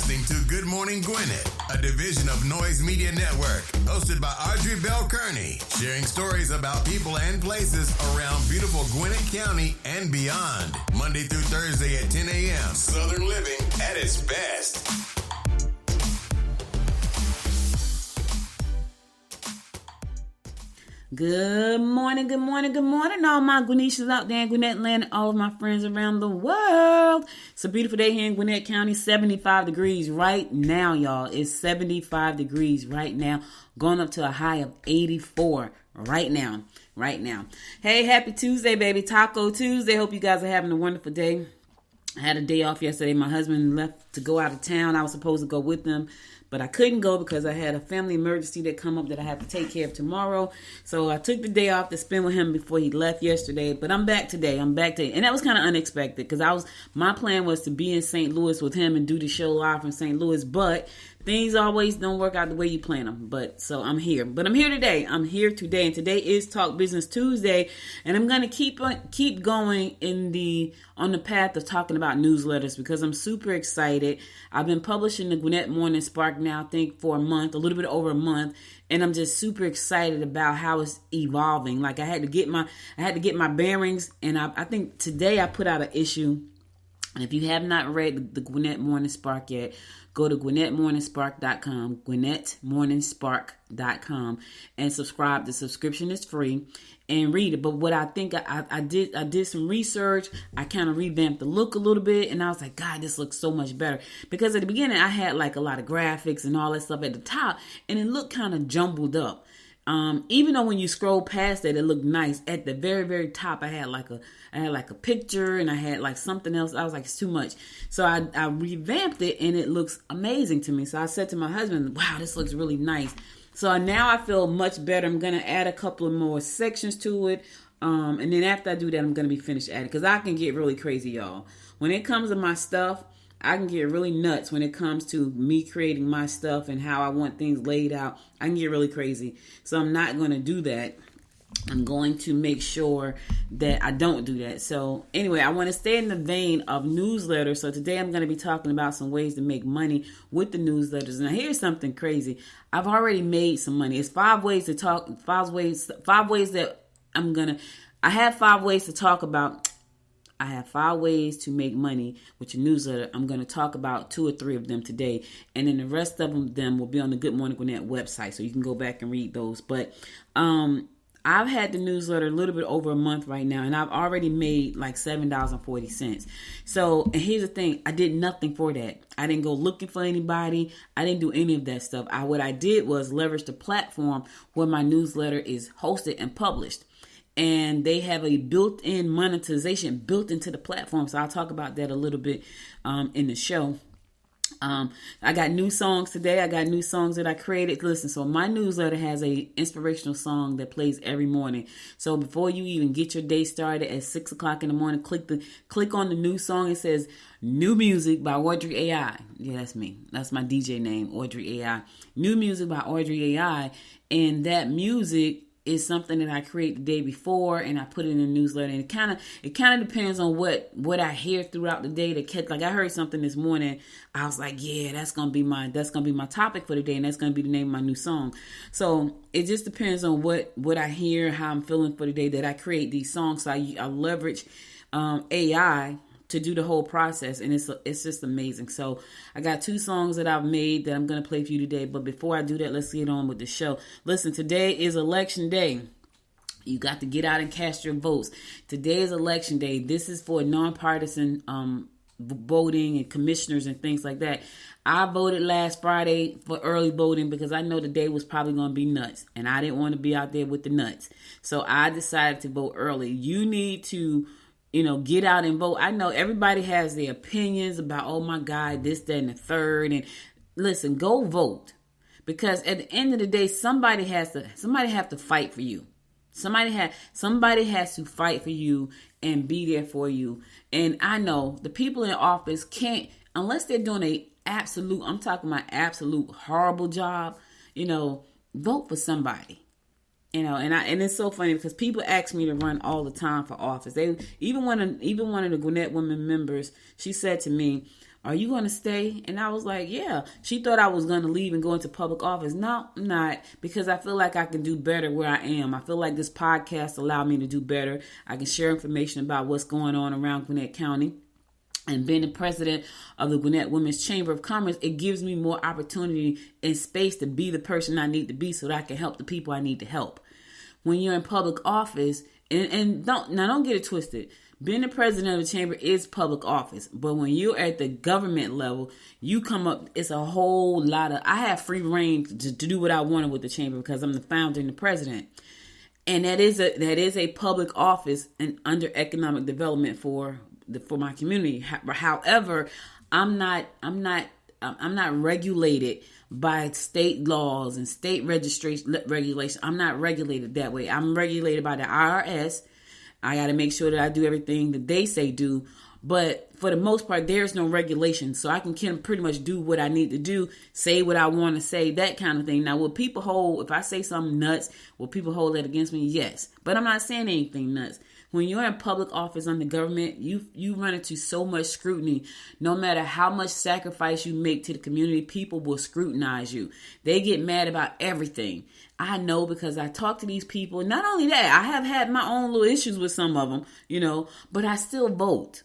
listening to Good Morning Gwinnett, a division of Noise Media Network, hosted by Audrey Bell Kearney, sharing stories about people and places around beautiful Gwinnett County and beyond. Monday through Thursday at 10 a.m. Southern living at its best. Good morning, good morning, good morning, all my Gwinnetians out there in Gwinnett land and all of my friends around the world. It's a beautiful day here in Gwinnett County, 75 degrees right now, y'all. It's 75 degrees right now, going up to a high of 84 right now. Hey, happy Tuesday, baby. Taco Tuesday. Hope you guys are having a wonderful day. I had a day off yesterday. My husband left to go out of town. I was supposed to go with him, but I couldn't go because I had a family emergency that come up that I have to take care of tomorrow. So I took the day off to spend with him before he left yesterday. But I'm back today. And that was kind of unexpected because my plan was to be in St. Louis with him and do the show live from St. Louis. But things always don't work out the way you plan them. So I'm here. But I'm here today. And today is Talk Business Tuesday. And I'm going to keep going on the path of talking about newsletters because I'm super excited. I've been publishing the Gwinnett Morning Spark now, I think, for a little bit over a month. And I'm just super excited about how it's evolving. Like I had to get my bearings. And I think today I put out an issue. And if you have not read the Gwinnett Morning Spark yet, go to GwinnettMorningspark.com, GwinnettMorningspark.com, and subscribe. The subscription is free, and read it. But what I think I did some research. I kind of revamped the look a little bit, and I was like, God, this looks so much better. Because at the beginning, I had like a lot of graphics and all that stuff at the top, and it looked kind of jumbled up. Even though when you scroll past it looked nice. At the very, very top, I had like a picture and I had like something else. I was like, it's too much. So I revamped it and it looks amazing to me. So I said to my husband, wow, this looks really nice. So now I feel much better. I'm going to add a couple of more sections to it. And then after I do that, I'm going to be finished adding because I can get really crazy, y'all. When it comes to my stuff, I can get really nuts when it comes to me creating my stuff and how I want things laid out. I can get really crazy. So I'm not going to do that. I'm going to make sure that I don't do that. So anyway, I want to stay in the vein of newsletters. So today I'm going to be talking about some ways to make money with the newsletters. Now here's something crazy. I've already made some money. It's I have 5 ways to talk about. I have 5 ways to make money with your newsletter. I'm going to talk about 2 or 3 of them today. And then the rest of them will be on the Good Morning Gwinnett website. So you can go back and read those. But I've had the newsletter a little bit over a month right now. And I've already made like $7.40. So, and here's the thing. I did nothing for that. I didn't go looking for anybody. I didn't do any of that stuff. What I did was leverage the platform where my newsletter is hosted and published. And they have a built-in monetization built into the platform. So I'll talk about that a little bit in the show. I got new songs today. I got new songs that I created. Listen, so my newsletter has a inspirational song that plays every morning. So before you even get your day started at 6 o'clock in the morning, click on the new song. It says New Music by Audrey AI. Yeah, that's me. That's my DJ name, Audrey AI. New Music by Audrey AI. And that music is something that I create the day before and I put it in the newsletter. And it kind of depends on what I hear throughout the day to catch. Like I heard something this morning. I was like, yeah, that's going to be my topic for the day. And that's going to be the name of my new song. So it just depends on what I hear, how I'm feeling for the day that I create these songs. So I leverage AI to do the whole process, and it's just amazing. So I got 2 songs that I've made that I'm going to play for you today. But before I do that, let's get on with the show. Listen, today is election day. You got to get out and cast your votes. Today is election day. This is for nonpartisan voting and commissioners and things like that. I voted last Friday for early voting because I know the day was probably going to be nuts, and I didn't want to be out there with the nuts. So I decided to vote early. You need to get out and vote. I know everybody has their opinions about, oh my God, this, that, and the third. And listen, go vote. Because at the end of the day, somebody have to fight for you. Somebody has to fight for you and be there for you. And I know the people in office can't, unless they're doing I'm talking about absolute horrible job, vote for somebody. And it's so funny because people ask me to run all the time for office. Even one of the Gwinnett women members, she said to me, are you going to stay? And I was like, yeah. She thought I was going to leave and go into public office. No, I'm not, because I feel like I can do better where I am. I feel like this podcast allowed me to do better. I can share information about what's going on around Gwinnett County. And being the president of the Gwinnett Women's Chamber of Commerce, it gives me more opportunity and space to be the person I need to be so that I can help the people I need to help. When you're in public office, and don't get it twisted. Being the president of the chamber is public office, but when you're at the government level, you come up, it's a whole lot of, I have free reign to do what I wanted with the chamber because I'm the founder and the president. And that is a public office and under economic development for my community. However, I'm not regulated by state laws and state regulation. I'm not regulated that way. I'm regulated by the IRS. I got to make sure that I do everything that they say do. But for the most part, there's no regulation. So I can pretty much do what I need to do, say what I want to say, that kind of thing. Now, will people hold, if I say something nuts, will people hold that against me? Yes. But I'm not saying anything nuts. When you're in public office under government, you run into so much scrutiny. No matter how much sacrifice you make to the community, people will scrutinize you. They get mad about everything. I know because I talk to these people. Not only that, I have had my own little issues with some of them, but I still vote.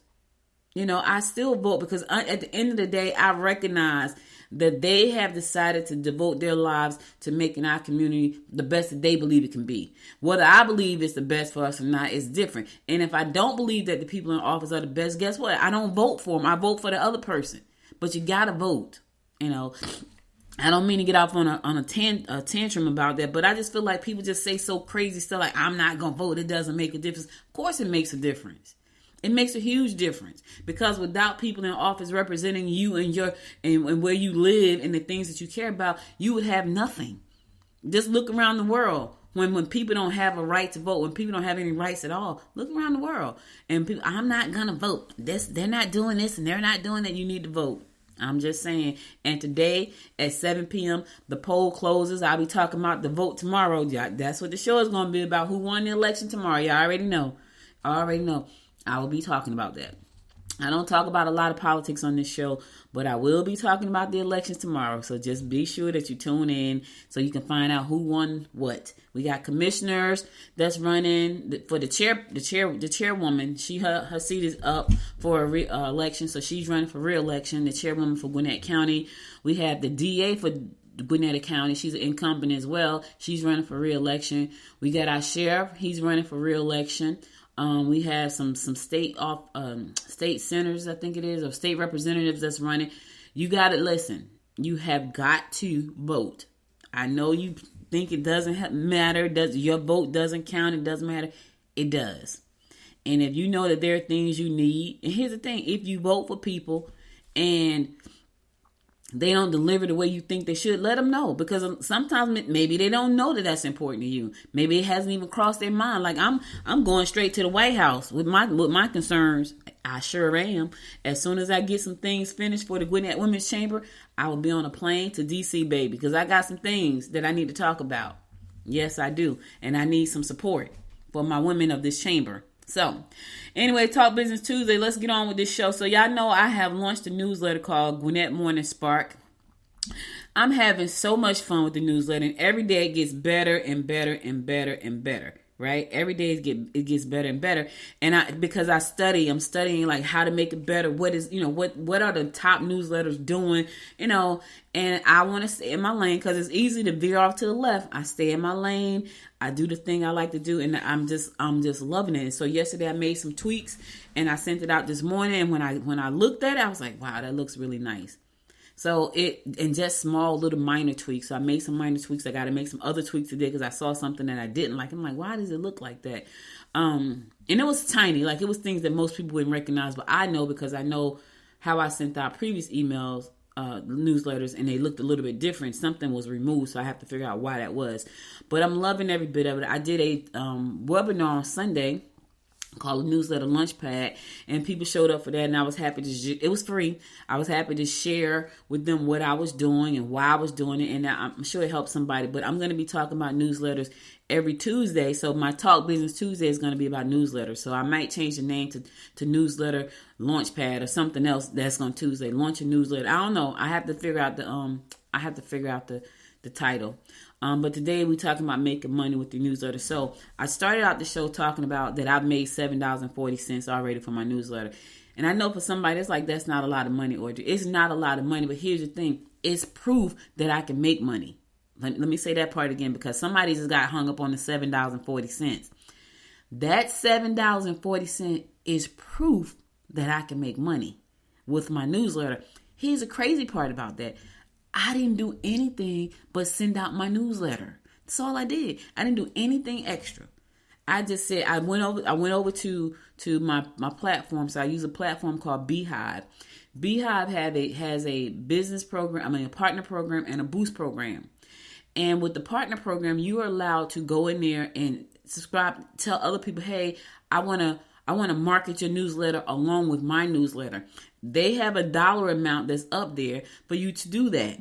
I still vote because at the end of the day, I recognize that they have decided to devote their lives to making our community the best that they believe it can be. Whether I believe it's the best for us or not is different. And if I don't believe that the people in office are the best, guess what? I don't vote for them. I vote for the other person. But you gotta vote. I don't mean to get off on a tantrum about that, but I just feel like people just say so crazy stuff like, I'm not gonna vote. It doesn't make a difference. Of course it makes a difference. It makes a huge difference because without people in office representing you and where you live and the things that you care about, you would have nothing. Just look around the world when people don't have a right to vote, when people don't have any rights at all. Look around the world and people, I'm not going to vote. They're not doing this and they're not doing that. You need to vote. I'm just saying. And today at 7 p.m., the poll closes. I'll be talking about the vote tomorrow. That's what the show is going to be about. Who won the election tomorrow? Y'all already know. I will be talking about that. I don't talk about a lot of politics on this show, but I will be talking about the elections tomorrow. So just be sure that you tune in so you can find out who won what. We got commissioners that's running for the chairwoman. Her seat is up for election, so she's running for re-election. The chairwoman for Gwinnett County. We have the DA for Gwinnett County. She's an incumbent as well. She's running for re-election. We got our sheriff. He's running for re-election. We have some state senators, I think it is, or state representatives that's running. You got to listen. You have got to vote. I know you think it doesn't matter. Your vote doesn't count. It doesn't matter. It does. And if you know that there are things you need, and here's the thing: if you vote for people and they don't deliver the way you think they should, let them know. Because sometimes maybe they don't know that that's important to you. Maybe it hasn't even crossed their mind. Like I'm going straight to the White House with my concerns. I sure am. As soon as I get some things finished for the Gwinnett Women's Chamber, I will be on a plane to DC, baby. Because I got some things that I need to talk about. Yes, I do. And I need some support for my women of this chamber. So, anyway, Talk Business Tuesday. Let's get on with this show. So, y'all know I have launched a newsletter called Gwinnett Morning Spark. I'm having so much fun with the newsletter, and every day it gets better and better and better and better. Right? Every day it gets better and better. And because I'm studying like how to make it better. What is, what are the top newsletters doing, and I want to stay in my lane because it's easy to veer off to the left. I stay in my lane. I do the thing I like to do, and I'm just loving it. So yesterday I made some tweaks and I sent it out this morning. And when I looked at it, I was like, wow, that looks really nice. So and just small little minor tweaks. So I made some minor tweaks. I got to make some other tweaks today because I saw something that I didn't like. I'm like, why does it look like that? And it was tiny. Like it was things that most people wouldn't recognize, but I know because I know how I sent out previous emails, newsletters, and they looked a little bit different. Something was removed, so I have to figure out why that was. But I'm loving every bit of it. I did a webinar on Sunday called a newsletter Launchpad, and people showed up for that, and I was happy it was free. I was happy to share with them what I was doing and why I was doing it, and I'm sure it helped somebody. But I'm going to be talking about newsletters every Tuesday, so my Talk Business Tuesday is going to be about newsletters. So I might change the name to Newsletter Launchpad or something else that's on Tuesday. Launch a newsletter. I don't know. I have to figure out the title. But today we're talking about making money with your newsletter. So I started out the show talking about that I've made $7.40 already for my newsletter. And I know for somebody it's like, that's not a lot of money, Audrey. It's not a lot of money, but here's the thing. It's proof that I can make money. Let me say that part again, because somebody just got hung up on the $7.40. That $7.40 is proof that I can make money with my newsletter. Here's the crazy part about that. I didn't do anything but send out my newsletter. That's all I did. I didn't do anything extra. I just said I went over to my platform. So I use a platform called Beehiiv. Beehiiv has a business program, a partner program and a boost program. And with the partner program, you are allowed to go in there and subscribe, tell other people, hey, I want to market your newsletter along with my newsletter. They have a dollar amount that's up there for you to do that.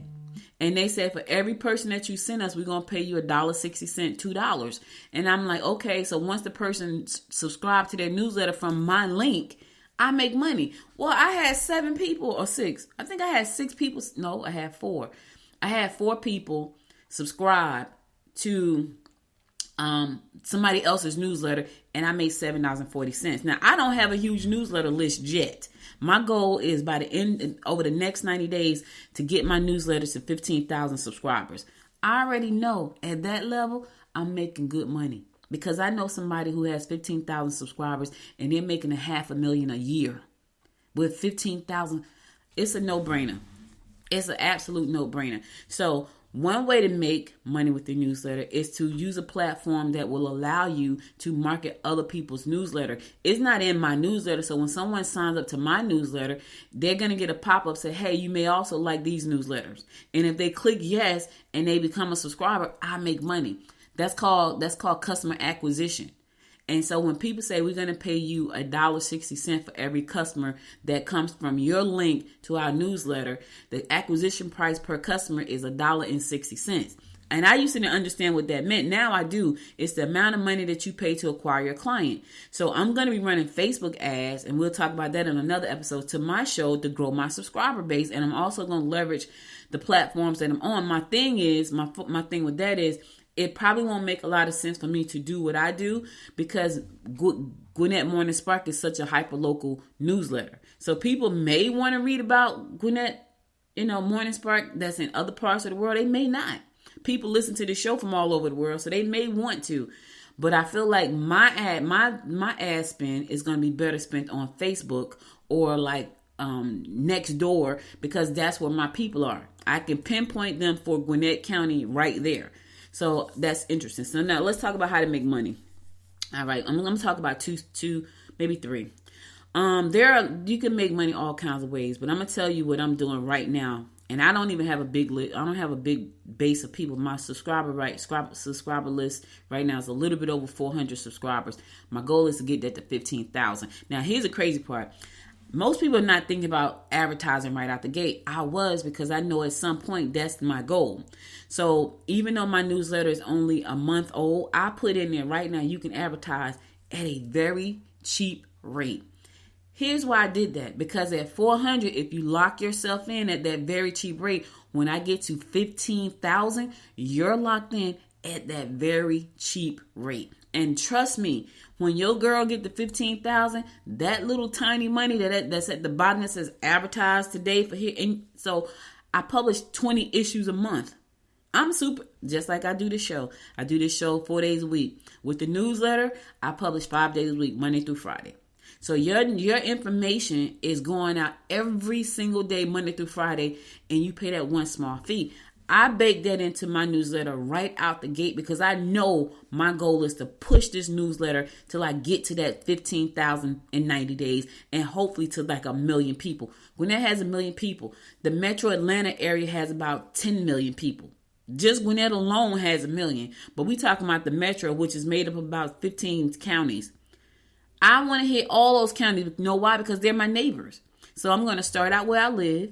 And they said for every person that you send us, we're going to pay you $1.60, $2. And I'm like, okay, so once the person subscribed to their newsletter from my link, I make money. Well, I had 7 people or 6. I think I had 6 people. No, I had 4. I had 4 people subscribe to somebody else's newsletter, and I made $7.40. Now, I don't have a huge newsletter list yet. My goal is by the end, over the next 90 days, to get my newsletters to 15,000 subscribers. I already know at that level, I'm making good money, because I know somebody who has 15,000 subscribers and they're making $500,000 a year. With 15,000, it's a no-brainer. It's an absolute no-brainer. So one way to make money with your newsletter is to use a platform that will allow you to market other people's newsletter. It's not in my newsletter, so when someone signs up to my newsletter, they're going to get a pop-up say, hey, you may also like these newsletters. And if they click yes and they become a subscriber, I make money. That's called customer acquisition. And so when people say we're going to pay you $1.60 for every customer that comes from your link to our newsletter, the acquisition price per customer is $1.60. And I used to understand what that meant. Now I do. It's the amount of money that you pay to acquire your client. So I'm going to be running Facebook ads, and we'll talk about that in another episode, to my show to grow my subscriber base. And I'm also going to leverage the platforms that I'm on. My thing with that is, it probably won't make a lot of sense for me to do what I do, because Gwinnett Morning Spark is such a hyper-local newsletter. So people may want to read about Gwinnett, Morning Spark that's in other parts of the world. They may not. People listen to the show from all over the world, so they may want to. But I feel like my ad spend is going to be better spent on Facebook or like next door, because that's where my people are. I can pinpoint them for Gwinnett County right there. So that's interesting. So now let's talk about how to make money. All right, I'm going to talk about two, maybe 3. You can make money all kinds of ways, but I'm going to tell you what I'm doing right now. And I don't even have a big list. I don't have a big base of people. My subscriber list right now is a little bit over 400 subscribers. My goal is to get that to 15,000. Now, here's the crazy part. Most people are not thinking about advertising right out the gate. I was, because I know at some point that's my goal. So even though my newsletter is only a month old, I put in there right now, you can advertise at a very cheap rate. Here's why I did that. Because at 400, if you lock yourself in at that very cheap rate, when I get to 15,000, you're locked in at that very cheap rate. And trust me, when your girl get to 15,000, that little tiny money that's at the bottom that says advertise today for here. And so I publish 20 issues a month. I'm super, just like I do this show. I do this show 4 days a week. With the newsletter, I publish 5 days a week, Monday through Friday. So your information is going out every single day, Monday through Friday, and you pay that one small fee. I bake that into my newsletter right out the gate, because I know my goal is to push this newsletter till I get to that 15,000 in 90 days, and hopefully to like 1 million people. Gwinnett has 1 million people. The metro Atlanta area has about 10 million people. Just Gwinnett alone has 1 million. But we talking about the metro, which is made up of about 15 counties. I want to hit all those counties. You know why? Because they're my neighbors. So I'm going to start out where I live.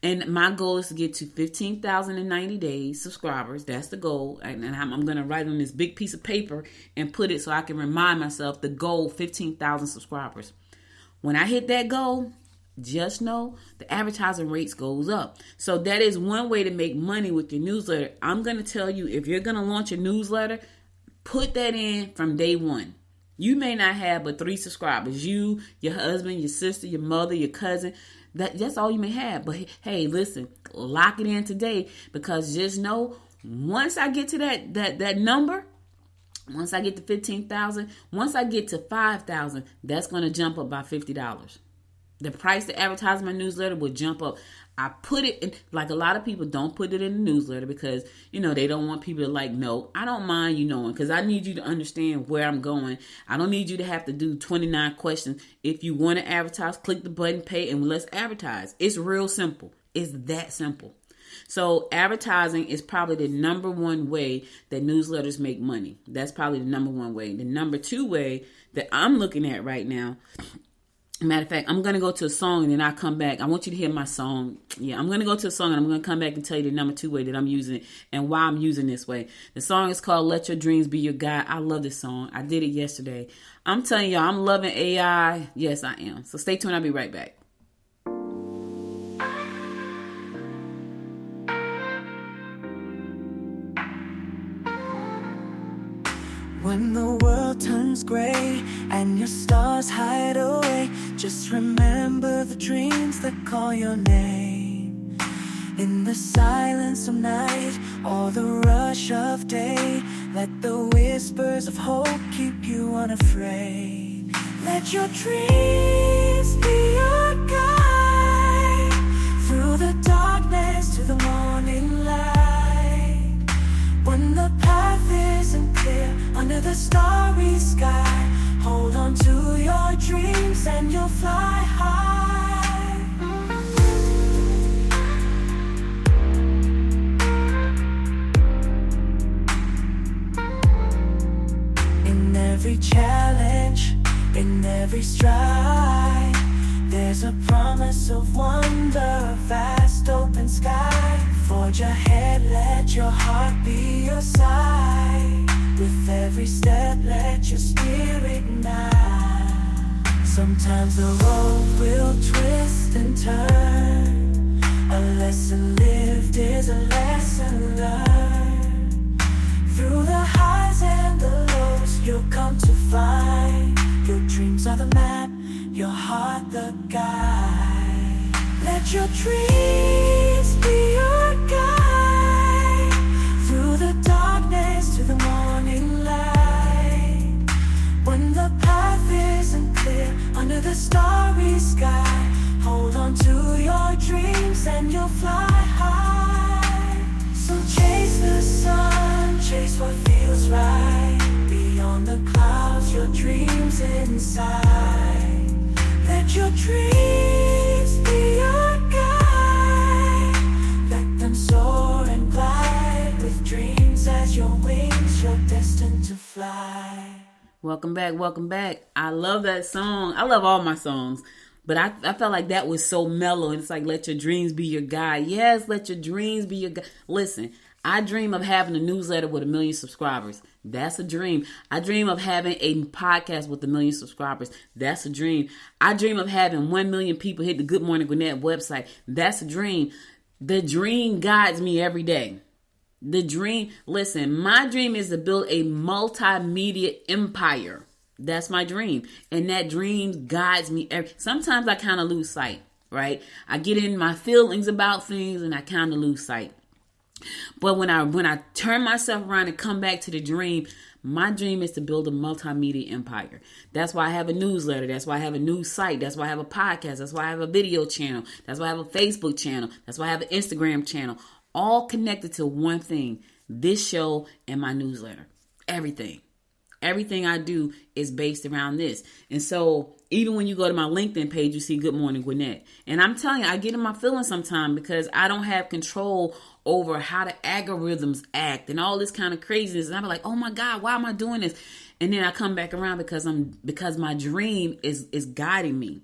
And my goal is to get to 15,000 in 90 days subscribers. That's the goal. And I'm going to write on this big piece of paper and put it so I can remind myself the goal, 15,000 subscribers. When I hit that goal, just know the advertising rates goes up. So that is one way to make money with your newsletter. I'm going to tell you, if you're going to launch a newsletter, put that in from day one. You may not have but 3 subscribers. You, your husband, your sister, your mother, your cousin. That's all you may have. But hey, listen, lock it in today, because just know, once I get to that number, once I get to 15,000, once I get to 5,000, that's going to jump up by $50. The price to advertise my newsletter will jump up. I put it in, like a lot of people don't put it in the newsletter because, they don't want people to no, I don't mind you knowing, because I need you to understand where I'm going. I don't need you to have to do 29 questions. If you want to advertise, click the button, pay, and let's advertise. It's real simple. It's that simple. So advertising is probably the number one way that newsletters make money. That's probably the number one way. The number 2 way that I'm looking at right now, matter of fact, I'm going to go to a song and then I'll come back. I want you to hear my song. Yeah, I'm going to go to a song and I'm going to come back and tell you the number 2 way that I'm using and why I'm using this way. The song is called Let Your Dreams Be Your Guide. I love this song. I did it yesterday. I'm telling y'all, I'm loving AI. Yes, I am. So stay tuned. I'll be right back. When the world turns gray and your stars hide away, just remember the dreams that call your name. In the silence of night or the rush of day, let the whispers of hope keep you unafraid. Let your dreams be your guide through the darkness to the morning light. When the path isn't clear under the starry sky, hold on to your dreams and you'll fly high. In every challenge, in every stride, there's a promise of wonder, a vast open sky. Forge ahead, let your heart be your side. With every step, let your spirit ignite. Sometimes the road will twist and turn. A lesson lived is a lesson learned. Through the highs and the lows, you'll come to find your dreams are the map, your heart the guide. Let your dreams be your guide through the darkness to the morning light. When the path isn't clear under the starry sky, hold on to your dreams and you'll fly high. So chase the sun, chase what feels right. Beyond the clouds, your dreams inside. Let your dreams be your guide. Let them soar and glide. With dreams as your wings, you're destined to fly. Welcome back. Welcome back. I love that song. I love all my songs. But I felt like that was so mellow. And it's like, let your dreams be your guide. Yes, let your dreams be your guide. Listen, I dream of having a newsletter with 1 million subscribers. That's a dream. I dream of having a podcast with 1 million subscribers. That's a dream. I dream of having 1 million people hit the Good Morning Gwinnett website. That's a dream. The dream guides me every day. The dream, listen, my dream is to build a multimedia empire. That's my dream. And that dream guides me. Sometimes I kind of lose sight, right? I get in my feelings about things and I kind of lose sight. But when I turn myself around and come back to the dream, my dream is to build a multimedia empire. That's why I have a newsletter. That's why I have a news site. That's why I have a podcast. That's why I have a video channel. That's why I have a Facebook channel. That's why I have an Instagram channel. All connected to one thing, this show and my newsletter. Everything I do is based around this. And so Even when you go to my LinkedIn page, you see Good Morning Gwinnett. And I'm telling you, I get in my feelings sometimes because I don't have control over how the algorithms act and all this kind of craziness. And I'm like, oh my God, why am I doing this? And then I come back around because my dream is guiding me.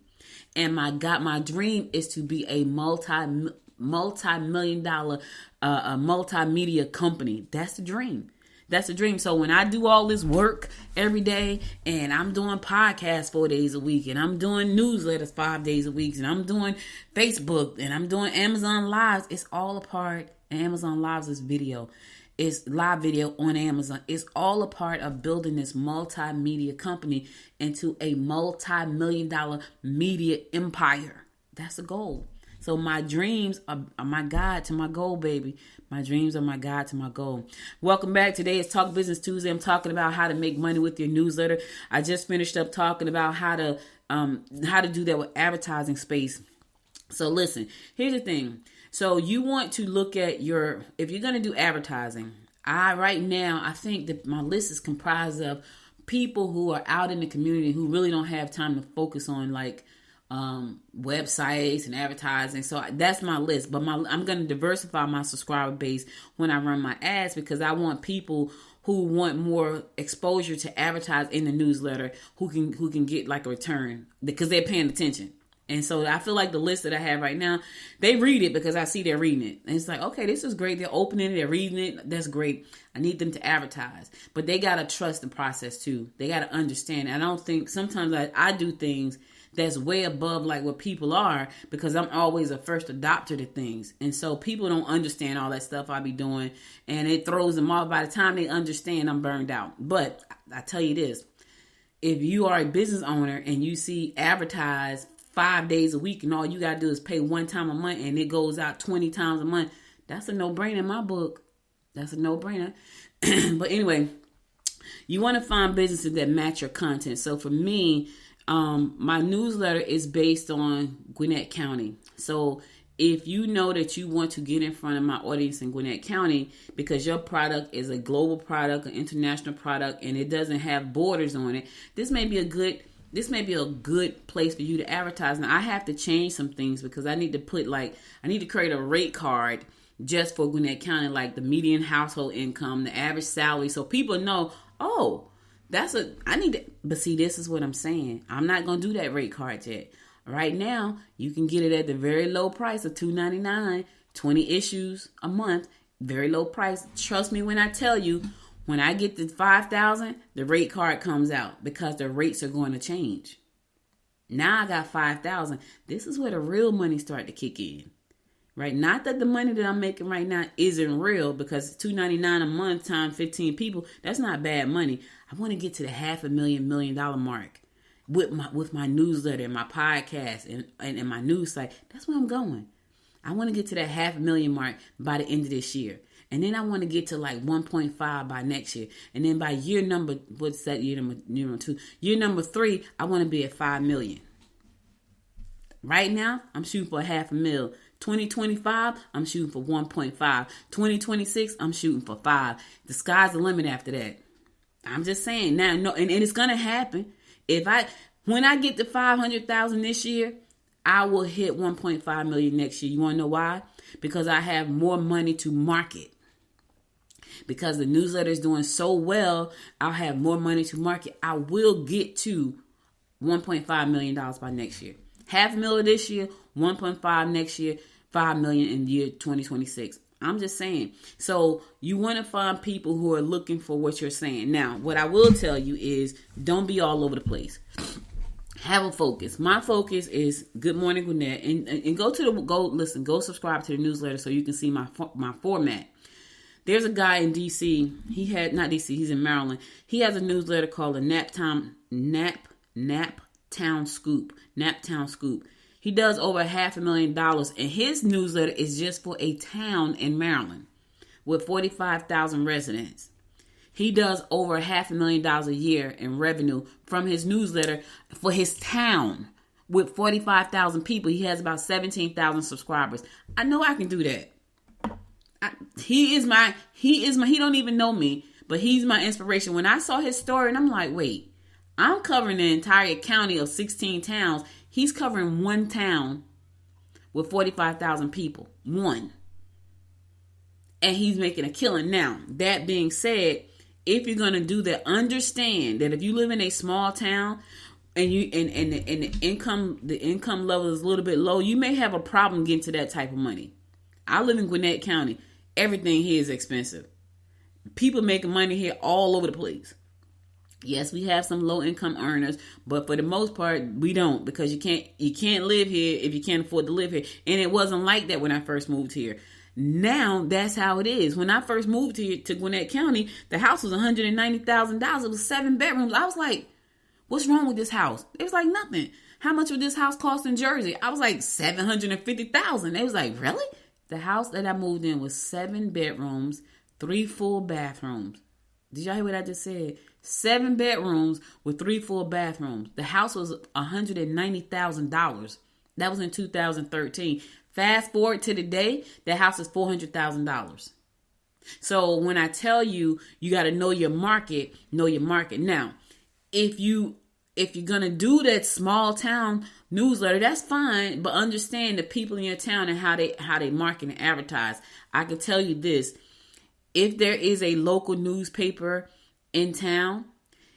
And my dream is to be a multi-million dollar multimedia company. That's the dream. That's the dream. So when I do all this work every day and I'm doing podcasts 4 days a week and I'm doing newsletters 5 days a week and I'm doing Facebook and I'm doing Amazon Lives, it's all a part. Amazon Lives is video. It's live video on Amazon. It's all a part of building this multimedia company into a multi-million dollar media empire. That's the goal. So my dreams are my guide to my goal, baby. My dreams are my guide to my goal. Welcome back. Today is Talk Business Tuesday. I'm talking about how to make money with your newsletter. I just finished up talking about how to do that with advertising space. So listen, here's the thing. So you want to look at if you're going to do advertising, right now, I think that my list is comprised of people who are out in the community who really don't have time to focus on like websites and advertising. So that's my list, but I'm going to diversify my subscriber base when I run my ads because I want people who want more exposure to advertise in the newsletter who can get like a return because they're paying attention. And so I feel like the list that I have right now, they read it because I see they're reading it. And it's like, okay, this is great. They're opening it. They're reading it. That's great. I need them to advertise. But they got to trust the process too. They got to understand. And I don't think sometimes I do things that's way above like what people are because I'm always a first adopter to things. And so people don't understand all that stuff I be doing. And it throws them off. By the time they understand, I'm burned out. But I tell you this, if you are a business owner and you see advertise 5 days a week and all you got to do is pay one time a month and it goes out 20 times a month, that's a no-brainer in my book. That's a no-brainer. But anyway, you want to find businesses that match your content. So for me, my newsletter is based on Gwinnett County. So if you know that you want to get in front of my audience in Gwinnett County because your product is a global product, an international product, and it doesn't have borders on it, this may be a good place for you to advertise. Now I have to change some things because I need to create a rate card just for Gwinnett County, like the median household income, the average salary. So people know, but see, this is what I'm saying. I'm not going to do that rate card yet. Right now, you can get it at the very low price of $2.99, 20 issues a month, very low price. Trust me when I tell you, when I get to 5,000, the rate card comes out because the rates are going to change. Now I got 5,000. This is where the real money start to kick in, right? Not that the money that I'm making right now isn't real because $2.99 a month times 15 people, that's not bad money. I want to get to the $500,000 $1 million mark with my newsletter and my podcast and my news site. That's where I'm going. I want to get to that $500,000 mark by the end of this year. And then I want to get to like 1.5 by next year. And then by year number 2? Year number 3, I want to be at 5 million. Right now, I'm shooting for $500,000. 2025, I'm shooting for 1.5. 2026, I'm shooting for 5. The sky's the limit after that. I'm just saying now, no, and it's gonna happen. When I get to 500,000 this year, I will hit 1.5 million next year. You want to know why? Because I have more money to market. Because the newsletter is doing so well, I'll have more money to market. I will get to $1.5 million by next year. $500,000 this year, 1.5 next year, 5 million in year 2026. I'm just saying. So you want to find people who are looking for what you're saying. Now, what I will tell you is don't be all over the place. Have a focus. My focus is Good Morning Gwinnett, and go subscribe to the newsletter so you can see my format. There's a guy in DC. He's in Maryland. He has a newsletter called the Naptown Scoop. Naptown Scoop. He does over $500,000, and his newsletter is just for a town in Maryland with 45,000 residents. He does over $500,000 a year in revenue from his newsletter for his town with 45,000 people. He has about 17,000 subscribers. I know I can do that. He don't even know me, but he's my inspiration. When I saw his story, and I'm like, wait, I'm covering the entire county of 16 towns. He's covering one town with 45,000 people. One. And he's making a killing. Now, that being said, if you're going to do that, understand that if you live in a small town and the income level is a little bit low, you may have a problem getting to that type of money. I live in Gwinnett County. Everything here is expensive. People making money here all over the place. Yes, we have some low income earners, but for the most part, we don't, because you can't live here if you can't afford to live here. And it wasn't like that when I first moved here. Now that's how it is. When I first moved here to Gwinnett County, the house was $190,000. It was 7 bedrooms. I was like, what's wrong with this house? It was like, nothing. How much would this house cost in Jersey? I was like, $750,000. They was like, really? The house that I moved in was 7 bedrooms, 3 full bathrooms. Did y'all hear what I just said? 7 bedrooms with 3 full bathrooms. The house was $190,000. That was in 2013. Fast forward to today, that house is $400,000. So when I tell you, you got to know your market, know your market. Now, if you're going to do that small town newsletter, that's fine, but understand the people in your town and how they market and advertise. I can tell you this. If there is a local newspaper in town,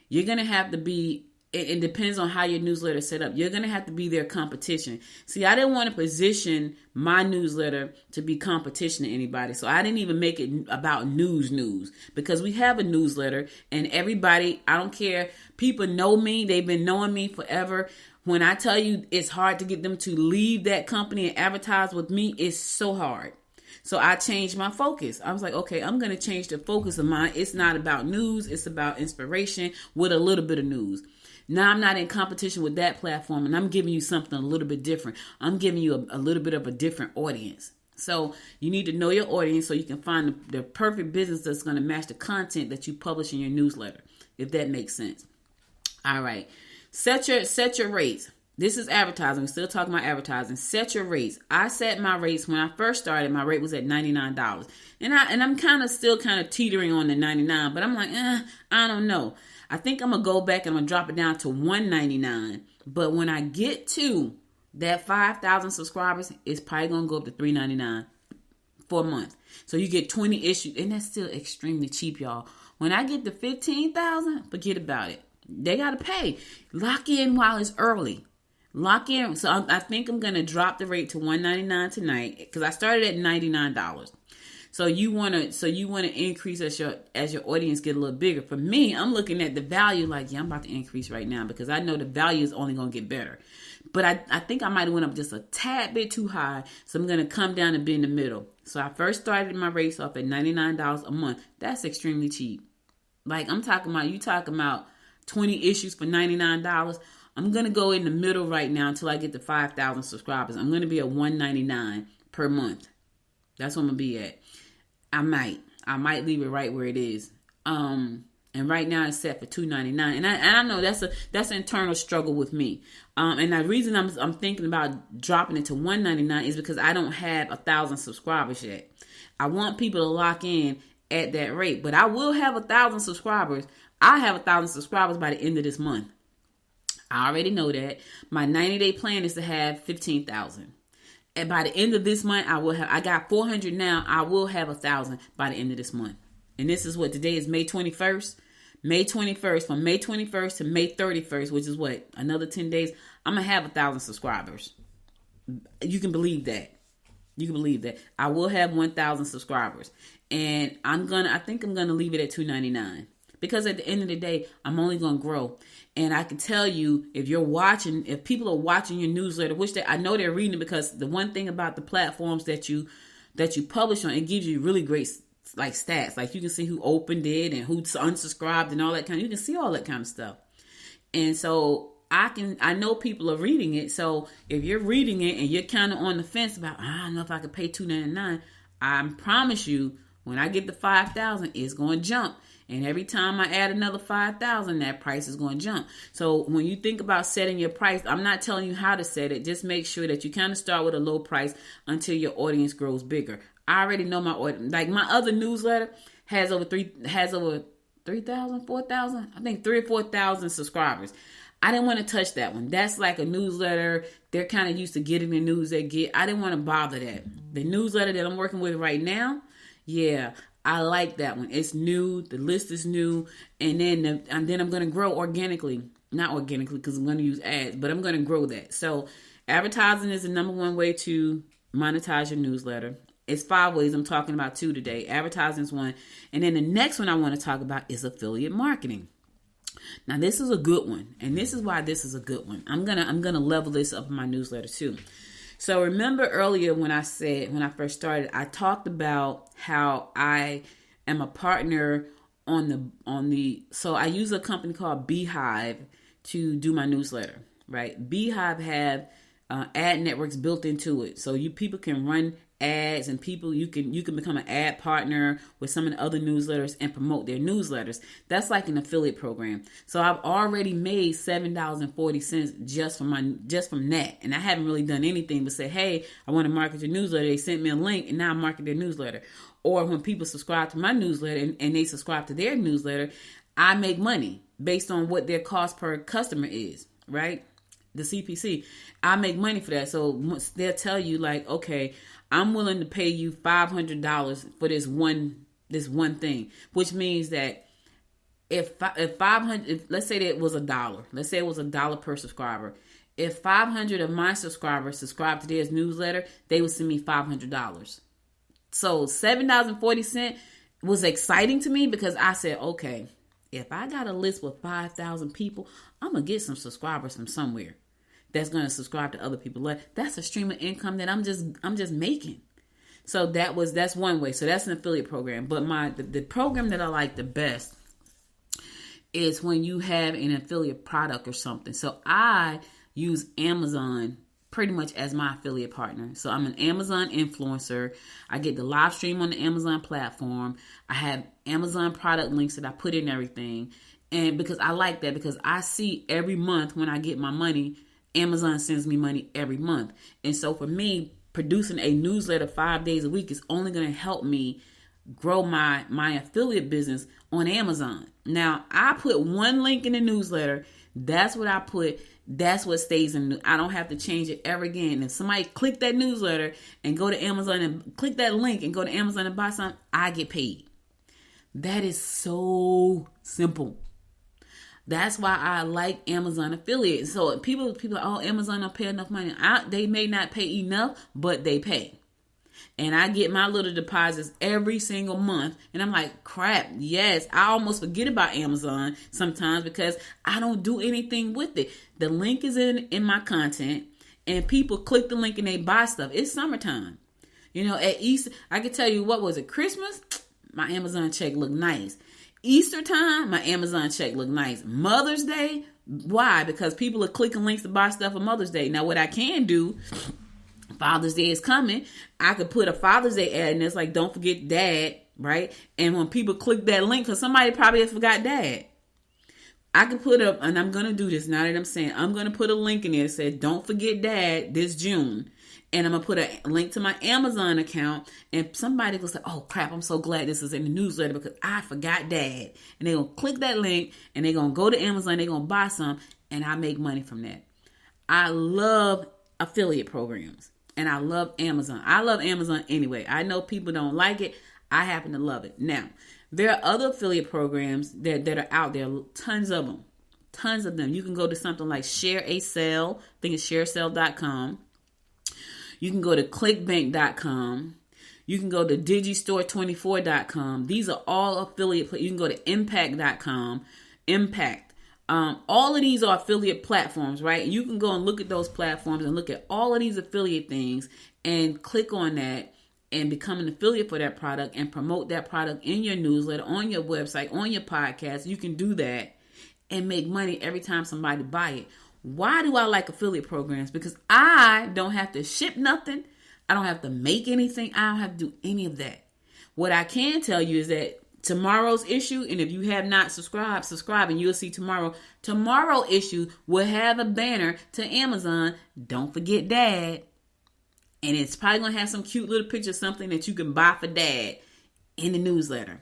you're going to have to be, it depends on how your newsletter is set up, you're going to have to be their competition. See, I didn't want to position my newsletter to be competition to anybody. So I didn't even make it about news, because we have a newsletter and everybody, I don't care, people know me. They've been knowing me forever. When I tell you it's hard to get them to leave that company and advertise with me, it's so hard. So I changed my focus. I was like, okay, I'm going to change the focus of mine. It's not about news. It's about inspiration with a little bit of news. Now I'm not in competition with that platform, and I'm giving you something a little bit different. I'm giving you a little bit of a different audience. So you need to know your audience so you can find the perfect business that's going to match the content that you publish in your newsletter, if that makes sense. All right. Set your rates. This is advertising. We're still talking about advertising. Set your rates. I set my rates when I first started. My rate was at $99, and I'm still teetering on the $99. But I'm like, I don't know. I think I'm gonna go back and I'm gonna drop it down to $199. But when I get to that 5,000 subscribers, it's probably gonna go up to $399 for a month. So you get 20 issues, and that's still extremely cheap, y'all. When I get to 15,000, forget about it. They gotta pay. Lock in while it's early. Lock in. So I think I'm going to drop the rate to $199 tonight, because I started at $99. So you want to increase as your audience get a little bigger. For me, I'm looking at the value like, I'm about to increase right now, because I know the value is only going to get better. But I think I might have went up just a tad bit too high. So I'm going to come down and be in the middle. So I first started my rates off at $99 a month. That's extremely cheap. Like you talking about 20 issues for $99. I'm going to go in the middle right now until I get to 5,000 subscribers. I'm going to be at $199 per month. That's what I'm going to be at. I might leave it right where it is. And right now it's set for $299. And I know that's an internal struggle with me. And the reason I'm thinking about dropping it to $199 is because I don't have 1,000 subscribers yet. I want people to lock in at that rate, but I will have 1,000 subscribers. I have 1,000 subscribers by the end of this month. I already know that. My 90-day plan is to have 15,000. And by the end of this month, I got 400 now. I will have 1,000 by the end of this month. And this is what today is, May 21st. May 21st, from May 21st to May 31st, which is what, another 10 days, I'm going to have 1,000 subscribers. You can believe that. I will have 1,000 subscribers. And I think I'm going to leave it at $299. Because at the end of the day, I'm only going to grow. And I can tell you, if people are watching your newsletter, which I know they're reading it, because the one thing about the platforms that you publish on, it gives you really great stats. Like you can see who opened it and who unsubscribed and all that you can see all that kind of stuff. And so I know people are reading it. So if you're reading it and you're kind of on the fence about, I don't know if I could pay $299, I promise you, when I get to 5,000, it's going to jump. And every time I add another 5,000, that price is going to jump. So when you think about setting your price, I'm not telling you how to set it. Just make sure that you kind of start with a low price until your audience grows bigger. I already know my audience. Like my other newsletter has over 3,000, 4,000, I think 3,000 or 4,000 subscribers. I didn't want to touch that one. That's like a newsletter. They're kind of used to getting the news they get. I didn't want to bother that. The newsletter that I'm working with right now, yeah, I like that one. It's new. The list is new. And then I'm going to grow organically. Not organically because I'm going to use ads, but I'm going to grow that. So advertising is the number one way to monetize your newsletter. It's 5 ways. I'm talking about 2 today. Advertising is one. And then the next one I want to talk about is affiliate marketing. Now this is a good one. And this is why this is a good one. I'm gonna level this up in my newsletter too. So remember earlier when I first started, I talked about how I am a partner so I use a company called Beehiiv to do my newsletter, right? Beehiiv have ad networks built into it. So people can run ads, and you can become an ad partner with some of the other newsletters and promote their newsletters. That's like an affiliate program. So I've already made $7.40 just from that. And I haven't really done anything but say, hey, I want to market your newsletter. They sent me a link and now I market their newsletter. Or when people subscribe to my newsletter and they subscribe to their newsletter, I make money based on what their cost per customer is, right? The CPC. I make money for that. So they'll tell you like, okay, I'm willing to pay you $500 for this one thing, which means that if 500, let's say that it was $1. Let's say it was $1 per subscriber. If 500 of my subscribers subscribe to their newsletter, they would send me $500. So $7.40 was exciting to me because I said, okay, if I got a list with 5,000 people, I'm going to get some subscribers from somewhere that's going to subscribe to other people. That's a stream of income that I'm just making. So that's one way. So that's an affiliate program. But the program that I like the best is when you have an affiliate product or something. So I use Amazon pretty much as my affiliate partner. So I'm an Amazon influencer. I get the live stream on the Amazon platform. I have Amazon product links that I put in everything. And because I like that, because I see every month when I get my money, Amazon sends me money every month. And so for me, producing a newsletter 5 days a week is only going to help me grow my affiliate business on Amazon. Now, I put one link in the newsletter. That's what I put. That's what stays in. I don't have to change it ever again. If somebody click that newsletter and go to Amazon and click that link and go to Amazon and buy something, I get paid. That is so simple. That's why I like Amazon affiliate. So people, oh, Amazon don't pay enough money. They may not pay enough, but they pay. And I get my little deposits every single month. And I'm like, crap, yes. I almost forget about Amazon sometimes because I don't do anything with it. The link is in my content and people click the link and they buy stuff. It's summertime. You know, at Easter, I can tell you, what was it, Christmas? My Amazon check looked nice. Easter time, my Amazon check looked nice. Mother's Day, why? Because people are clicking links to buy stuff for Mother's Day. Now, what I can do, Father's Day is coming. I could put a Father's Day ad and it's like, don't forget Dad, right? And when people click that link, because somebody probably has forgot Dad, I can put up, and I'm going to do this now that I'm saying, I'm going to put a link in there that says, don't forget Dad this June. And I'm going to put a link to my Amazon account. And somebody will say, oh, crap, I'm so glad this is in the newsletter because I forgot Dad. And they're going to click that link and they're going to go to Amazon. They're going to buy some and I make money from that. I love affiliate programs and I love Amazon. I love Amazon anyway. I know people don't like it. I happen to love it. Now, there are other affiliate programs that are out there. Tons of them. Tons of them. You can go to something like Share a Sale. I think it's sharesale.com. You can go to clickbank.com. You can go to digistore24.com. These are all affiliate. You can go to impact.com. Impact. All of these are affiliate platforms, right? You can go and look at those platforms and look at all of these affiliate things and click on that and become an affiliate for that product and promote that product in your newsletter, on your website, on your podcast. You can do that and make money every time somebody buy it. Why do I like affiliate programs? Because I don't have to ship nothing. I don't have to make anything. I don't have to do any of that. What I can tell you is that tomorrow's issue, and if you have not subscribe, and you'll see tomorrow issue will have a banner to Amazon. Don't forget Dad. And it's probably going to have some cute little picture, something that you can buy for Dad in the newsletter.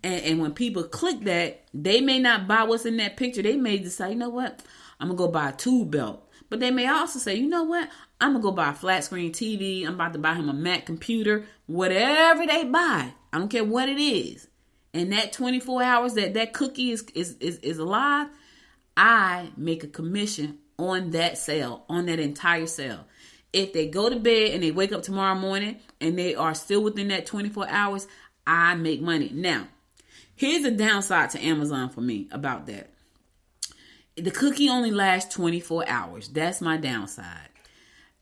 And when people click that, they may not buy what's in that picture. They may decide, you know what, I'm going to go buy a tube belt. But they may also say, you know what, I'm going to go buy a flat screen TV. I'm about to buy him a Mac computer. Whatever they buy, I don't care what it is. And that 24 hours that cookie is alive, I make a commission on that sale, on that entire sale. If they go to bed and they wake up tomorrow morning and they are still within that 24 hours, I make money. Now, here's the downside to Amazon for me about that. The cookie only lasts 24 hours. That's my downside.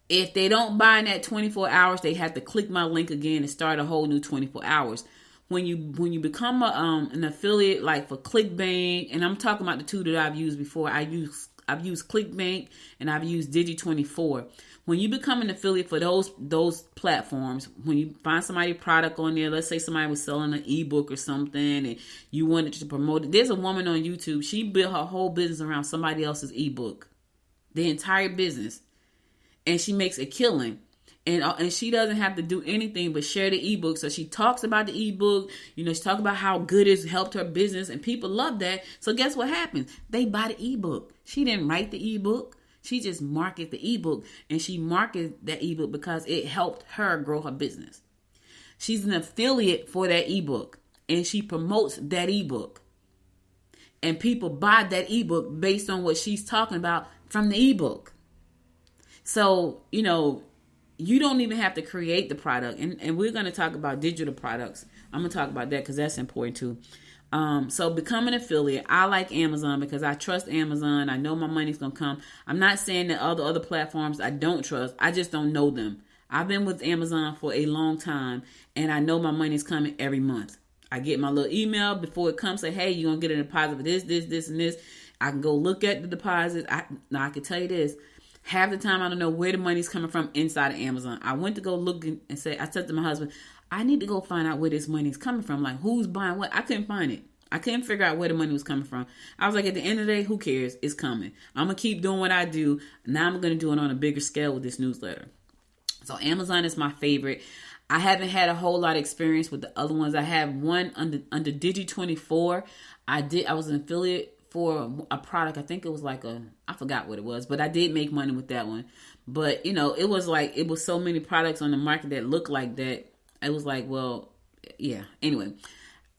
If they don't buy in that 24 hours, they have to click my link again and start a whole new 24 hours. When you become an affiliate, like for ClickBank, and I'm talking about the two that I've used before. I've used ClickBank and I've used Digi24. When you become an affiliate for those platforms, when you find somebody's product on there, let's say somebody was selling an ebook or something and you wanted to promote it. There's a woman on YouTube. She built her whole business around somebody else's ebook, the entire business, and she makes a killing. And she doesn't have to do anything but share the ebook. So she talks about the ebook. You know, she talks about how good it's helped her business. And people love that. So guess what happens? They buy the ebook. She didn't write the ebook. She just marketed the ebook. And she marketed that ebook because it helped her grow her business. She's an affiliate for that ebook. And she promotes that ebook. And people buy that ebook based on what she's talking about from the ebook. So, you know, you don't even have to create the product. And we're going to talk about digital products. I'm going to talk about that because that's important too. So become an affiliate. I like Amazon because I trust Amazon. I know my money's going to come. I'm not saying that other platforms I don't trust. I just don't know them. I've been with Amazon for a long time and I know my money's coming every month. I get my little email before it comes, say, hey, you're going to get a deposit for this, and this. I can go look at the deposits. Now I can tell you this. Half the time, I don't know where the money's coming from inside of Amazon. I went to go look and say, I said to my husband, I need to go find out where this money's coming from. Like, who's buying what? I couldn't find it. I couldn't figure out where the money was coming from. I was like, at the end of the day, who cares? It's coming. I'm going to keep doing what I do. Now I'm going to do it on a bigger scale with this newsletter. So Amazon is my favorite. I haven't had a whole lot of experience with the other ones. I have one under Digi24. I was an affiliate for a product. I think it was like I forgot what it was, but I did make money with that one. But you know, it was so many products on the market that looked like that. It was like, well, yeah. Anyway,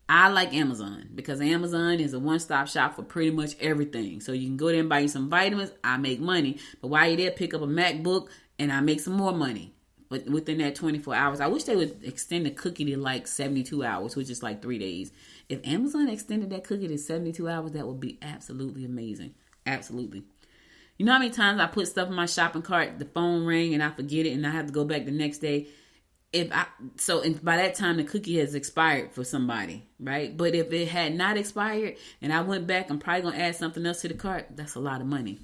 I like Amazon because Amazon is a one-stop shop for pretty much everything. So you can go there and buy you some vitamins. I make money. But while you're there, pick up a MacBook and I make some more money. But within that 24 hours, I wish they would extend the cookie to like 72 hours, which is like 3 days. If Amazon extended that cookie to 72 hours, that would be absolutely amazing. Absolutely. You know how many times I put stuff in my shopping cart, the phone rang and I forget it and I have to go back the next day? By that time the cookie has expired for somebody, right? But if it had not expired and I went back, I'm probably going to add something else to the cart. That's a lot of money.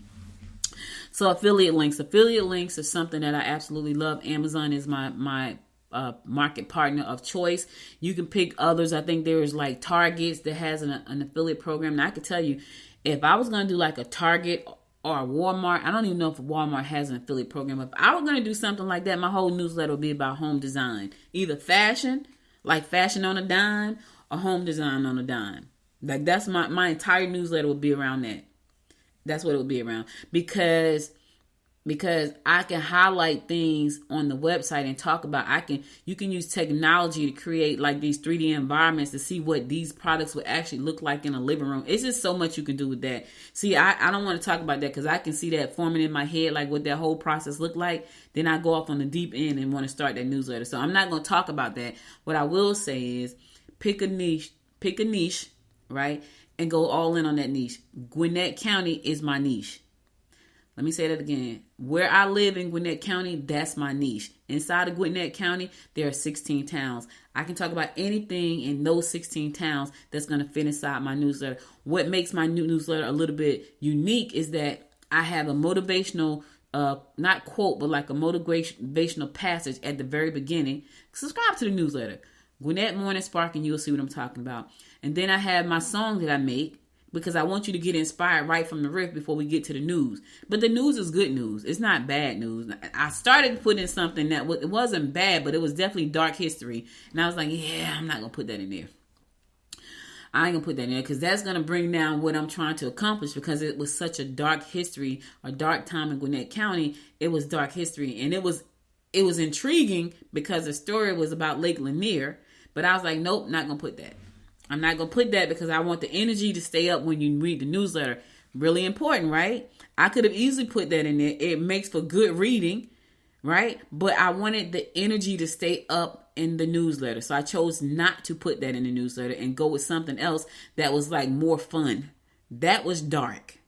So affiliate links are something that I absolutely love. Amazon is my market partner of choice. You can pick others. I think there's like Targets that has an affiliate program. And I could tell you, if I was going to do like a Target or a Walmart, I don't even know if Walmart has an affiliate program. If I was going to do something like that, my whole newsletter would be about home design. Either fashion, like fashion on a dime, or home design on a dime. Like that's my entire newsletter would be around that. That's what it would be around. Because I can highlight things on the website and talk about, you can use technology to create like these 3D environments to see what these products would actually look like in a living room. It's just so much you can do with that. See, I don't want to talk about that because I can see that forming in my head, like what that whole process looked like. Then I go off on the deep end and want to start that newsletter. So I'm not going to talk about that. What I will say is pick a niche, right? And go all in on that niche. Gwinnett County is my niche. Let me say that again. Where I live in Gwinnett County, that's my niche. Inside of Gwinnett County, there are 16 towns. I can talk about anything in those 16 towns that's going to fit inside my newsletter. What makes my new newsletter a little bit unique is that I have a motivational, not quote, but like a motivational passage at the very beginning. Subscribe to the newsletter. Gwinnett Morning Spark, and you'll see what I'm talking about. And then I have my song that I make because I want you to get inspired right from the riff before we get to the news. But the news is good news. It's not bad news. I started putting something that it wasn't bad, but it was definitely dark history. And I was like, yeah, I'm not going to put that in there. I ain't gonna put that in there because that's gonna bring down what I'm trying to accomplish, because it was such a dark history, a dark time in Gwinnett County. It was dark history, and it was intriguing because the story was about Lake Lanier. But I was like, nope, not gonna put that. I'm not gonna put that because I want the energy to stay up when you read the newsletter. Really important, right? I could have easily put that in there. It makes for good reading, right? But I wanted the energy to stay up in the newsletter. So I chose not to put that in the newsletter and go with something else that was like more fun. That was dark.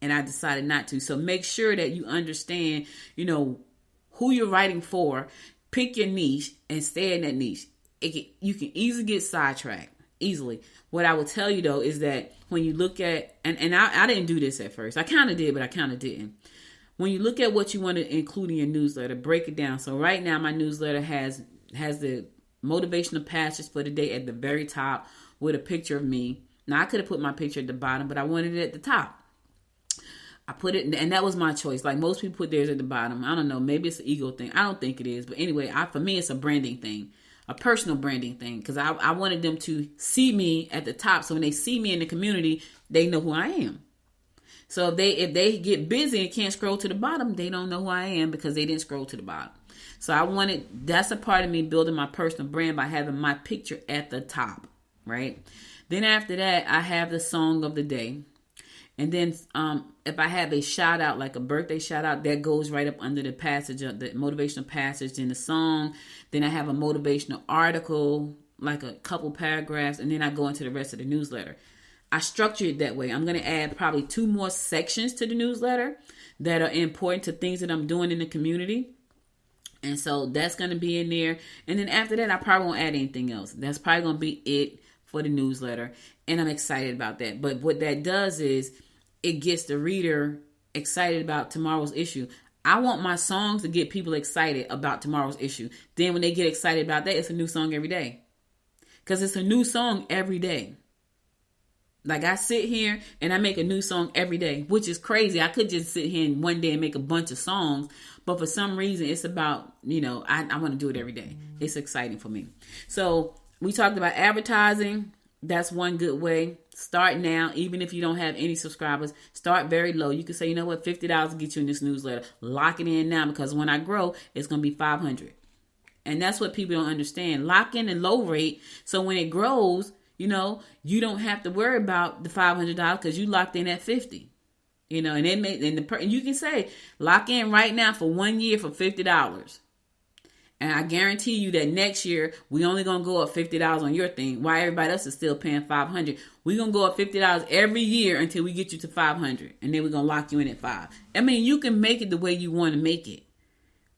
And I decided not to. So make sure that you understand, who you're writing for. Pick your niche and stay in that niche. You can easily get sidetracked. Easily. What I would tell you though is that when you look at, and I didn't do this at first. I kind of did, but I kind of didn't. When you look at what you want to include in your newsletter, break it down. So right now my newsletter has the motivational passage for the day at the very top with a picture of me. Now I could have put my picture at the bottom, but I wanted it at the top. I put it, and that was my choice. Like most people put theirs at the bottom. I don't know. Maybe it's an ego thing. I don't think it is. But anyway, for me, it's a branding thing. A personal branding thing, because I wanted them to see me at the top, so when they see me in the community, they know who I am. So if they get busy and can't scroll to the bottom, they don't know who I am because they didn't scroll to the bottom. So that's a part of me building my personal brand by having my picture at the top, right? Then after that, I have the song of the day. And then if I have a shout out, like a birthday shout out, that goes right up under the passage of the motivational passage in the song. Then I have a motivational article, like a couple paragraphs, and then I go into the rest of the newsletter. I structure it that way. I'm going to add probably 2 more sections to the newsletter that are important to things that I'm doing in the community. And so that's going to be in there. And then after that, I probably won't add anything else. That's probably going to be it for the newsletter. And I'm excited about that. But what that does is it gets the reader excited about tomorrow's issue. I want my songs to get people excited about tomorrow's issue. Then when they get excited about that, it's a new song every day. Because it's a new song every day. Like I sit here and I make a new song every day, which is crazy. I could just sit here and one day and make a bunch of songs. But for some reason, it's about, I want to do it every day. It's exciting for me. So we talked about advertising. That's one good way. Start now, even if you don't have any subscribers. Start very low. You can say, you know what, $50 will get you in this newsletter. Lock it in now, because when I grow, it's going to be $500. And that's what people don't understand. Lock in a low rate, so when it grows, you don't have to worry about the $500 because you locked in at $50. And you can say lock in right now for 1 year for $50. And I guarantee you that next year, we only going to go up $50 on your thing, while everybody else is still paying $500. We're going to go up $50 every year until we get you to $500. And then we're going to lock you in at $5. I mean, you can make it the way you want to make it.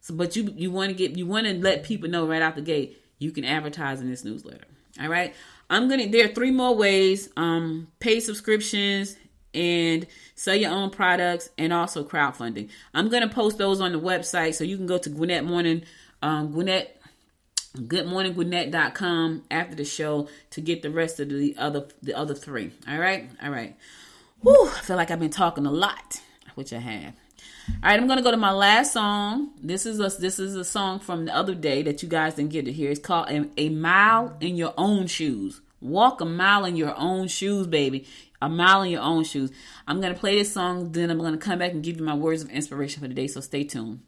So, but you want to let people know right out the gate, you can advertise in this newsletter. All right. There are 3 more ways, paid subscriptions and sell your own products, and also crowdfunding. I'm going to post those on the website, so you can go to goodmorninggwinnett.com after the show to get the rest of the other 3. All right. Whew, I feel like I've been talking a lot, which I have. All right, I'm going to go to my last song. This is a song from the other day that you guys didn't get to hear. It's called A Mile in Your Own Shoes. Walk a mile in your own shoes, baby. A mile in your own shoes. I'm going to play this song, then I'm going to come back and give you my words of inspiration for the day, so stay tuned.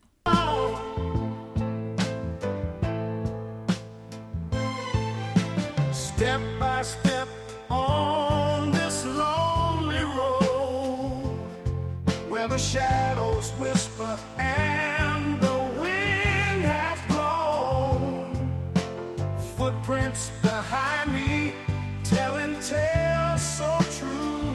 Step by step on this lonely road, where the shadows whisper and the wind has blown. Footprints behind me, telling tales so true.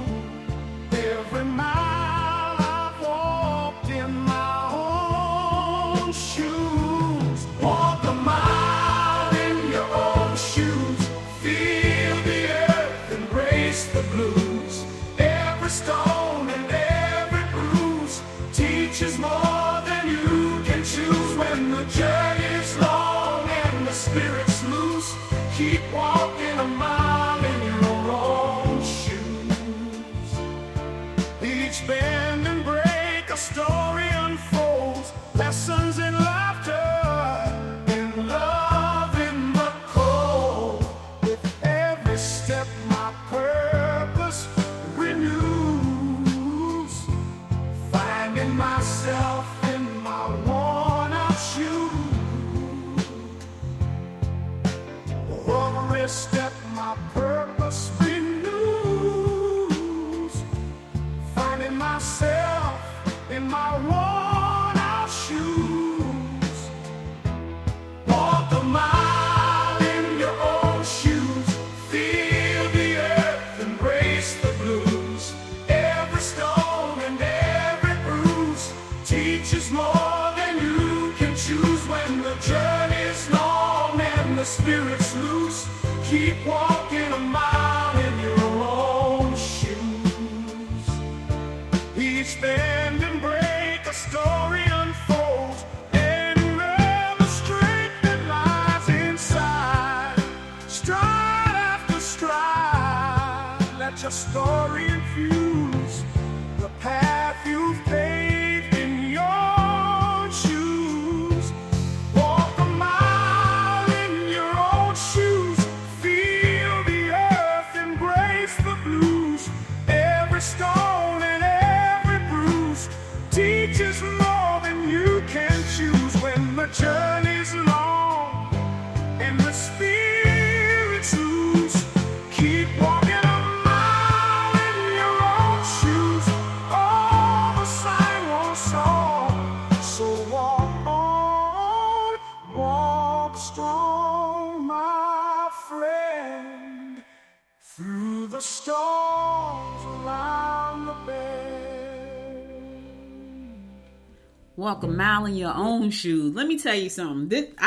Every mile I've walked in my own shoes. Walk a mile in your own shoes. Feel the earth, embrace the blues. Every stone and every bruise teaches more than you can choose. When the journey's long and the spirit's loose, keep walking a mile in your own shoes. Each bend and break, a story unfolds. Lessons in laughter, in love, in the cold. With every step, my purpose every step my purpose renews, finding myself in my worn out shoes. Walk a mile in your own shoes, feel the earth, embrace the blues. Every stone and every bruise teaches more than you can choose. When the journey's long and the spirit's loose, keep walking a mile in your own shoes. Each bend and break, a story unfolds, and the strength that lies inside. Stride after stride, let your story infuse the path you've paved in your shoes. Walk a mile in your own shoes, feel the earth, embrace the blues. Every stone and every bruise teaches more than you can choose. When the journey's long and the spirit's loose, keep walking a mile in your own shoes. All the sign won't song, so walk strong, my friend, through the storms around the bend. Walk a mile in your own shoes. Let me tell you something. These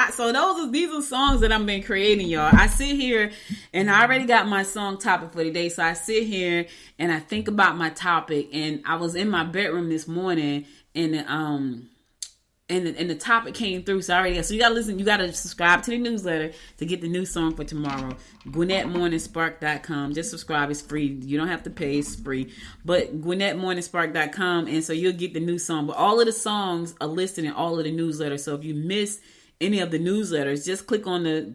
are songs that I've been creating, y'all. I sit here and I already got my song topic for today. So I sit here and I think about my topic. And I was in my bedroom this morning, and the topic came through. So you gotta listen. You gotta subscribe to the newsletter to get the new song for tomorrow. GwinnettMorningspark.com. Just subscribe. It's free. You don't have to pay. It's free. But GwinnettMorningspark.com, and so you'll get the new song. But all of the songs are listed in all of the newsletters. So if you miss any of the newsletters, just click all the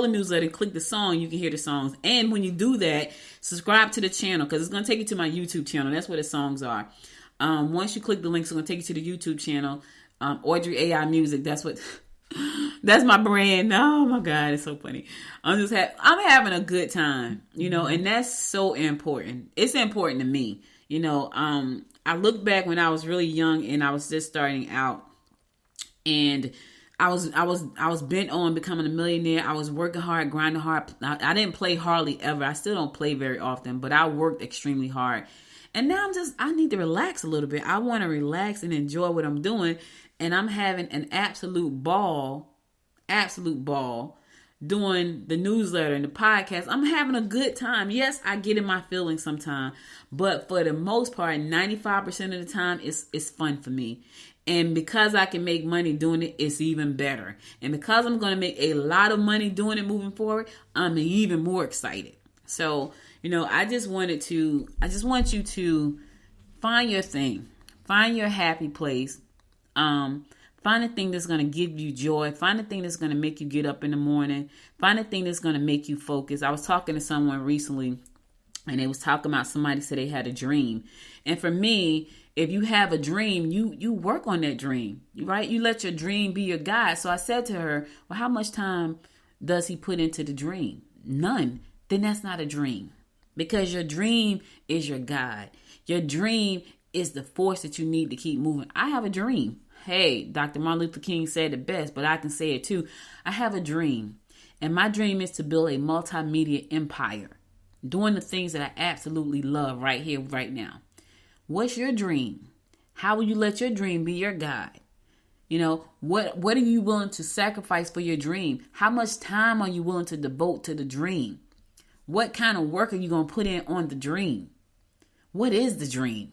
newsletter, click the song. You can hear the songs. And when you do that, subscribe to the channel, because it's gonna take you to my YouTube channel. That's where the songs are. Once you click the link, it's gonna take you to the YouTube channel. Audrey AI Music. That's my brand. Oh my God, it's so funny. I'm having a good time, and that's so important. It's important to me, I look back when I was really young and I was just starting out, and I was bent on becoming a millionaire. I was working hard, grinding hard. I didn't play hardly ever. I still don't play very often, but I worked extremely hard. And now I need to relax a little bit. I want to relax and enjoy what I'm doing. And I'm having an absolute ball doing the newsletter and the podcast. I'm having a good time. Yes, I get in my feelings sometimes, but for the most part, 95% of the time, it's fun for me. And because I can make money doing it, it's even better. And because I'm going to make a lot of money doing it moving forward, I'm even more excited. So, I just want you to find your thing, find your happy place, find a thing that's going to give you joy, find a thing that's going to make you get up in the morning, find a thing that's going to make you focus. I was talking to someone recently, and they was talking about somebody said they had a dream. And for me, if you have a dream, you work on that dream, right? You let your dream be your guide. So I said to her, well, how much time does he put into the dream? None. Then that's not a dream. Because your dream is your guide. Your dream is the force that you need to keep moving. I have a dream. Hey, Dr. Martin Luther King said it best, but I can say it too. I have a dream. And my dream is to build a multimedia empire, doing the things that I absolutely love right here, right now. What's your dream? How will you let your dream be your guide? What are you willing to sacrifice for your dream? How much time are you willing to devote to the dream? What kind of work are you going to put in on the dream? What is the dream?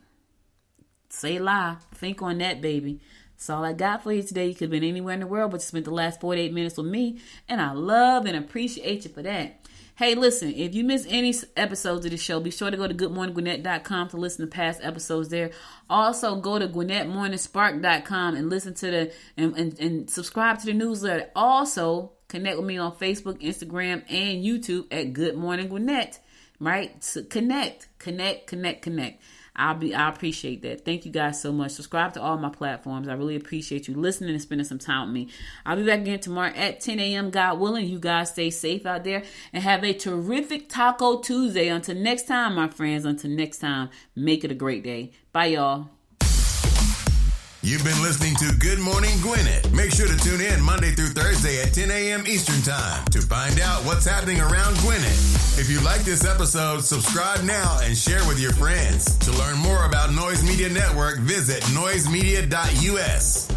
Say la. Think on that, baby. That's all I got for you today. You could have been anywhere in the world, but you spent the last 48 minutes with me, and I love and appreciate you for that. Hey, listen, if you miss any episodes of the show, be sure to go to goodmorninggwinnett.com to listen to past episodes there. Also, go to GwinnettMorningspark.com and listen to and subscribe to the newsletter. Also, connect with me on Facebook, Instagram, and YouTube at Good Morning Gwinnett. Right? So connect. I appreciate that. Thank you guys so much. Subscribe to all my platforms. I really appreciate you listening and spending some time with me. I'll be back again tomorrow at 10 a.m. God willing. You guys stay safe out there and have a terrific Taco Tuesday. Until next time, my friends. Until next time, make it a great day. Bye, y'all. You've been listening to Good Morning Gwinnett. Make sure to tune in Monday through Thursday at 10 a.m. Eastern Time to find out what's happening around Gwinnett. If you like this episode, subscribe now and share with your friends. To learn more about Noise Media Network, visit noisemedia.us.